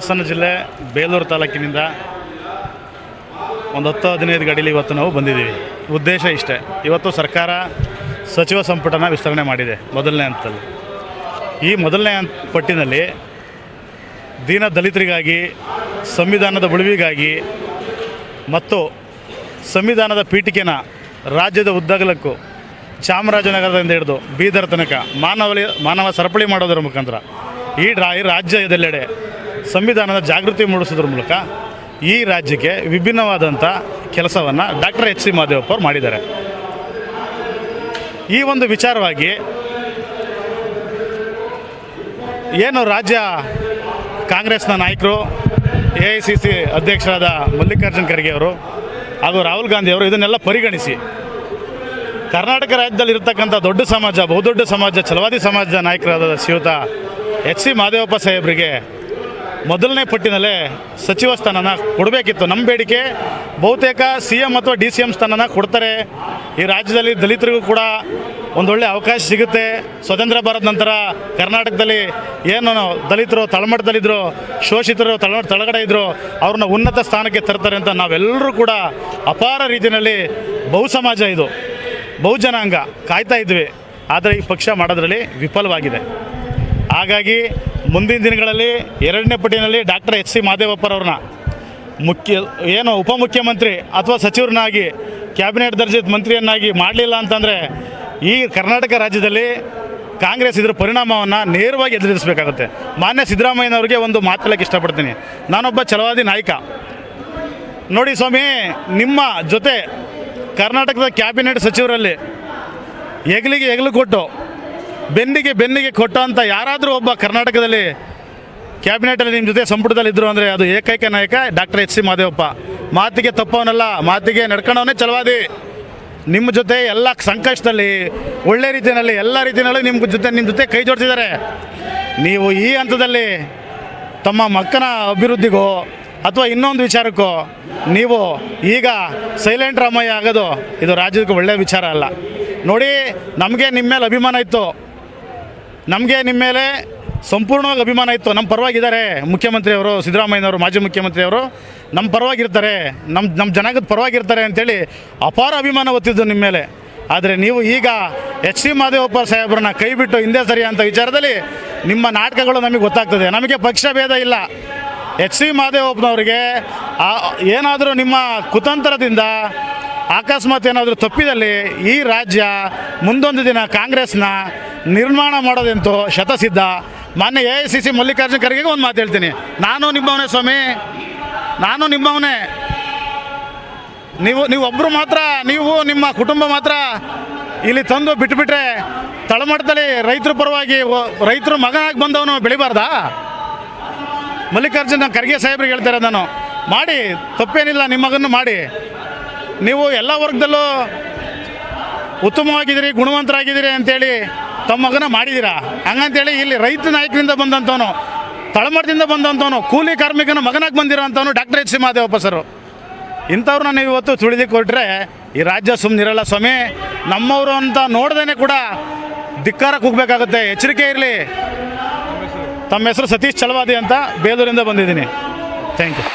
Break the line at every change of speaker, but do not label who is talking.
ಹಾಸನ ಜಿಲ್ಲೆ ಬೇಲೂರು ತಾಲೂಕಿನಿಂದ ಒಂದು 10-15 ಗಾಡೀಲಿ ಇವತ್ತು ನಾವು ಬಂದಿದ್ದೀವಿ. ಉದ್ದೇಶ ಇಷ್ಟೇ, ಇವತ್ತು ಸರ್ಕಾರ ಸಚಿವ ಸಂಪುಟನ ವಿಸ್ತರಣೆ ಮಾಡಿದೆ ಮೊದಲನೇ ಹಂತದಲ್ಲಿ. ಈ ಮೊದಲನೇ ಪಟ್ಟಿನಲ್ಲಿ ದೀನ ದಲಿತರಿಗಾಗಿ, ಸಂವಿಧಾನದ ಉಳಿವಿಗಾಗಿ ಮತ್ತು ಸಂವಿಧಾನದ ಪೀಠಿಕೆನ ರಾಜ್ಯದ ಉದ್ದಗಲಕ್ಕೂ ಚಾಮರಾಜನಗರದಿಂದ ಹಿಡಿದು ಬೀದರ್ ತನಕ ಮಾನವ ಸರಪಳಿ ಮಾಡೋದರ ಮುಖಾಂತರ ಈ ರಾಜ್ಯದೆಲ್ಲೆಡೆ ಸಂವಿಧಾನದ ಜಾಗೃತಿ ಮೂಡಿಸೋದ್ರ ಮೂಲಕ ಈ ರಾಜ್ಯಕ್ಕೆ ವಿಭಿನ್ನವಾದಂಥ ಕೆಲಸವನ್ನು ಡಾಕ್ಟರ್ ಎಚ್ ಸಿ ಮಹದೇವಪ್ಪ ಅವರು ಮಾಡಿದ್ದಾರೆ. ಈ ಒಂದು ವಿಚಾರವಾಗಿ ಏನು ರಾಜ್ಯ ಕಾಂಗ್ರೆಸ್ನ ನಾಯಕರು, AICC ಅಧ್ಯಕ್ಷರಾದ ಮಲ್ಲಿಕಾರ್ಜುನ್ ಖರ್ಗೆ ಅವರು ಹಾಗೂ ರಾಹುಲ್ ಗಾಂಧಿ ಅವರು ಇದನ್ನೆಲ್ಲ ಪರಿಗಣಿಸಿ ಕರ್ನಾಟಕ ರಾಜ್ಯದಲ್ಲಿ ಇರತಕ್ಕಂಥ ದೊಡ್ಡ ಸಮಾಜ, ಬಹುದೊಡ್ಡ ಸಮಾಜ, ಛಲವಾದಿ ಸಮಾಜದ ನಾಯಕರಾದ ಶ್ರೀಯುತ ಎಚ್ ಸಿ ಮಹದೇವಪ್ಪ ಸಾಹೇಬರಿಗೆ ಮೊದಲನೇ ಪಟ್ಟಿನಲ್ಲೇ ಸಚಿವ ಸ್ಥಾನನ ಕೊಡಬೇಕಿತ್ತು. ನಮ್ಮ ಬೇಡಿಕೆ ಬಹುತೇಕ CM ಅಥವಾ DCM ಸ್ಥಾನನ ಕೊಡ್ತಾರೆ. ಈ ರಾಜ್ಯದಲ್ಲಿ ದಲಿತರಿಗೂ ಕೂಡ ಒಂದೊಳ್ಳೆ ಅವಕಾಶ ಸಿಗುತ್ತೆ. ಸ್ವತಂತ್ರ ಭಾರತ ನಂತರ ಕರ್ನಾಟಕದಲ್ಲಿ ಏನು ದಲಿತರು ತಳಮಟ್ಟದಲ್ಲಿದ್ದರು, ಶೋಷಿತರು ತಳಗಡೆ ಇದ್ದರು, ಅವ್ರನ್ನ ಉನ್ನತ ಸ್ಥಾನಕ್ಕೆ ತರ್ತಾರೆ ಅಂತ ನಾವೆಲ್ಲರೂ ಕೂಡ ಅಪಾರ ರೀತಿಯಲ್ಲಿ ಬಹುಸಮಾಜ, ಇದು ಬಹುಜನಾಂಗ ಕಾಯ್ತಾ ಇದ್ವಿ. ಆದರೆ ಈ ಪಕ್ಷ ಮಾಡೋದ್ರಲ್ಲಿ ವಿಫಲವಾಗಿದೆ. ಹಾಗಾಗಿ ಮುಂದಿನ ದಿನಗಳಲ್ಲಿ 2ನೇ ಪಟ್ಟಿನಲ್ಲಿ ಡಾಕ್ಟರ್ ಎಚ್ ಸಿ ಮಹದೇವಪ್ಪರವ್ರನ್ನ ಉಪಮುಖ್ಯಮಂತ್ರಿ ಅಥವಾ ಸಚಿವರನ್ನಾಗಿ, ಕ್ಯಾಬಿನೆಟ್ ದರ್ಜೆದ ಮಂತ್ರಿಯನ್ನಾಗಿ ಮಾಡಲಿಲ್ಲ ಅಂತಂದರೆ ಈ ಕರ್ನಾಟಕ ರಾಜ್ಯದಲ್ಲಿ ಕಾಂಗ್ರೆಸ್ ಇದರ ಪರಿಣಾಮವನ್ನು ನೇರವಾಗಿ ಎದುರಿಸಬೇಕಾಗುತ್ತೆ. ಮಾನ್ಯ ಸಿದ್ದರಾಮಯ್ಯನವ್ರಿಗೆ ಒಂದು ಮಾತುಕೊಳ್ಳಕ್ಕೆ ಇಷ್ಟಪಡ್ತೀನಿ. ನಾನೊಬ್ಬ ಛಲವಾದಿ ನಾಯಕ. ನೋಡಿ ಸ್ವಾಮಿ, ನಿಮ್ಮ ಜೊತೆ ಕರ್ನಾಟಕದ ಕ್ಯಾಬಿನೆಟ್ ಸಚಿವರಲ್ಲಿ ಹೆಗಲಿಗೆ ಹೆಗಲು ಕೊಟ್ಟು ಬೆನ್ನಿಗೆ ಕೊಟ್ಟು ಅಂತ ಯಾರಾದರೂ ಒಬ್ಬ ಕರ್ನಾಟಕದಲ್ಲಿ ಕ್ಯಾಬಿನೆಟಲ್ಲಿ ನಿಮ್ಮ ಜೊತೆ ಸಂಪುಟದಲ್ಲಿದ್ದರು ಅಂದರೆ ಅದು ಏಕೈಕ ನಾಯಕ ಡಾಕ್ಟರ್ ಎಚ್ ಸಿ ಮಹದೇವಪ್ಪ. ಮಾತಿಗೆ ತಪ್ಪವನಲ್ಲ, ಮಾತಿಗೆ ನಡ್ಕೊಂಡವನೇ ಛಲವಾದಿ. ನಿಮ್ಮ ಜೊತೆ ಎಲ್ಲ ಸಂಕಷ್ಟದಲ್ಲಿ, ಒಳ್ಳೆ ರೀತಿಯಲ್ಲಿ, ಎಲ್ಲ ರೀತಿಯಲ್ಲಿ ನಿಮ್ಮ ಜೊತೆ ಕೈ ಜೋಡಿಸಿದ್ದಾರೆ. ನೀವು ಈ ಹಂತದಲ್ಲಿ ತಮ್ಮ ಮಕ್ಕನ ಅಭಿವೃದ್ಧಿಗೋ ಅಥವಾ ಇನ್ನೊಂದು ವಿಚಾರಕ್ಕೋ ನೀವು ಈಗ ಸೈಲೆಂಟ್ ರಾಮಯ್ಯ ಆಗೋದು ಇದು ರಾಜ್ಯಕ್ಕೆ ಒಳ್ಳೆಯ ವಿಚಾರ ಅಲ್ಲ. ನೋಡಿ, ನಮಗೆ ನಿಮ್ಮ ಮೇಲೆ ಅಭಿಮಾನ ಇತ್ತು, ನಮಗೆ ನಿಮ್ಮ ಮೇಲೆ ಸಂಪೂರ್ಣವಾಗಿ ಅಭಿಮಾನ ಇತ್ತು. ನಮ್ಮ ಪರವಾಗಿದ್ದಾರೆ ಮುಖ್ಯಮಂತ್ರಿಯವರು, ಸಿದ್ದರಾಮಯ್ಯನವರು, ಮಾಜಿ ಮುಖ್ಯಮಂತ್ರಿಯವರು ನಮ್ಮ ಪರವಾಗಿರ್ತಾರೆ, ನಮ್ಮ ಜನಾಂಗದ ಪರವಾಗಿರ್ತಾರೆ ಅಂತೇಳಿ ಅಪಾರ ಅಭಿಮಾನ ಹೊತ್ತಿದ್ದು ನಿಮ್ಮ ಮೇಲೆ. ಆದರೆ ನೀವು ಈಗ ಎಚ್ ಸಿ ಮಹದೇವಪ್ಪ ಸಾಹೇಬ್ರನ್ನ ಕೈ ಬಿಟ್ಟು ಹಿಂದೆ ಸರಿ ಅಂತ ವಿಚಾರದಲ್ಲಿ ನಿಮ್ಮ ನಾಟಕಗಳು ನಮಗೆ ಗೊತ್ತಾಗ್ತದೆ. ನಮಗೆ ಪಕ್ಷ ಭೇದ ಇಲ್ಲ. ಎಚ್ ಸಿ ಮಹದೇವಪ್ಪನವರಿಗೆ ಏನಾದರೂ ನಿಮ್ಮ ಕುತಂತ್ರದಿಂದ ಅಕಸ್ಮಾತ್ ಏನಾದರೂ ತಪ್ಪಿದಲ್ಲಿ ಈ ರಾಜ್ಯ ಮುಂದೊಂದು ದಿನ ಕಾಂಗ್ರೆಸ್ನ ನಿರ್ಮಾಣ ಮಾಡೋದಂತೂ ಶತಸಿದ್ಧ. ಮಾನ್ಯ AICC ಮಲ್ಲಿಕಾರ್ಜುನ್ ಖರ್ಗೆಗೆ ಒಂದು ಮಾತು ಹೇಳ್ತೀನಿ, ನಾನು ನಿಮ್ಮವನೇ ಸ್ವಾಮಿ, ನಾನು ನಿಮ್ಮವನೇ. ನೀವು ಒಬ್ಬರು ಮಾತ್ರ, ನೀವು ನಿಮ್ಮ ಕುಟುಂಬ ಮಾತ್ರ ಇಲ್ಲಿ ತಂದು ಬಿಟ್ಟುಬಿಟ್ರೆ ತಳಮಟ್ಟದಲ್ಲಿ ರೈತರ ಪರವಾಗಿ ರೈತರು ಮಗನಾಗಿ ಬಂದವನು ಬೆಳಿಬಾರ್ದಾ? ಮಲ್ಲಿಕಾರ್ಜುನ್ ಖರ್ಗೆ ಸಾಹೇಬ್ರಿಗೆ ಹೇಳ್ತಾರೆ, ನಾನು ಮಾಡಿ, ತಪ್ಪೇನಿಲ್ಲ, ನಿಮ್ಮ ಮಗನ್ನು ಮಾಡಿ. ನೀವು ಎಲ್ಲ ವರ್ಗದಲ್ಲೂ ಉತ್ತಮವಾಗಿದ್ದೀರಿ, ಗುಣವಂತರಾಗಿದ್ದೀರಿ ಅಂತೇಳಿ ತಮ್ಮ ಮಗನ ಮಾಡಿದ್ದೀರಾ. ಹಂಗಂತೇಳಿ ಇಲ್ಲಿ ರೈತ ನಾಯಕರಿಂದ ಬಂದಂಥವನು, ತಳಮಟ್ಟದಿಂದ ಬಂದಂಥವನು, ಕೂಲಿ ಕಾರ್ಮಿಕನ ಮಗನಾಗಿ ಬಂದಿರೋ ಅಂಥವನು ಡಾಕ್ಟರ್ ಎಚ್ ಸಿ ಮಹದೇವಪ್ಪ ಸರು. ಇಂಥವ್ರನ್ನ ನೀವು ಇವತ್ತು ತುಳಿದು ಕೊಟ್ಟರೆ ಈ ರಾಜ್ಯ ಸುಮ್ಮನಿರಲ್ಲ ಸ್ವಾಮಿ. ನಮ್ಮವರು ಅಂತ ನೋಡ್ದೇ ಕೂಡ ಧಿಕ್ಕಾರಕ್ಕೆ ಹೋಗಬೇಕಾಗುತ್ತೆ. ಎಚ್ಚರಿಕೆ ಇರಲಿ. ತಮ್ಮ ಹೆಸರು ಸತೀಶ್ ಛಲವಾದಿ ಅಂತ ಬೇಲೂರಿಂದ ಬಂದಿದ್ದೀನಿ. Thank you.